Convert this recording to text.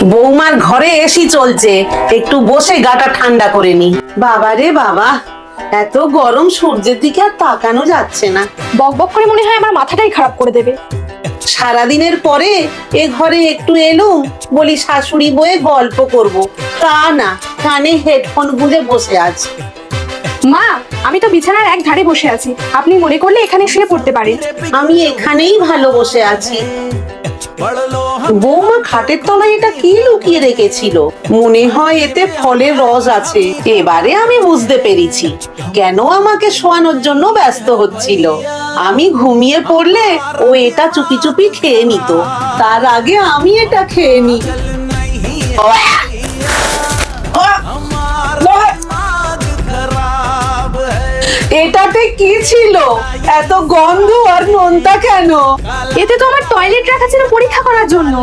বৌমার ঘরে এসি চলছে, একটু বসে গাটা ঠান্ডা করে নি। বাবা রে বাবা, এত গরম, সূর্যের দিকে আর তাকানো যাচ্ছে না। বক বক করে মনে হয় আমার মাথাটাই খারাপ করে দেবে। সারাদিনের পরে এ ঘরে একটু এলুম, বলি শাশুড়ি বয়ে গল্প করব, তা না, কানে হেডফোন গুঁজে বসে আছে। মা, আমি তো বিছানার এক ধারে বসে আছি, আপনি মনে করলে এখানে শুয়ে পড়তে পারেন। আমি এখানেই ভালো বসে আছি। বৌমা খাটের তলায় এটা কি লুকিয়ে রেখেছিল? মনে হয় এতে ফলের রস আছে। এবারে আমি বুঝতে পেরেছি কেন আমাকে শোয়ানোর জন্য ব্যস্ত হচ্ছিল। আমি ঘুমিয়ে পড়লে ও এটা চুপি চুপি খেয়ে নিত, তার আগে আমি এটা খেয়ে নি। এটাতে কি ছিল? এত গন্ধ আর নোনতা কেন? এতে তো আমার টয়লেট রাখা ছিল পরীক্ষা করার জন্য।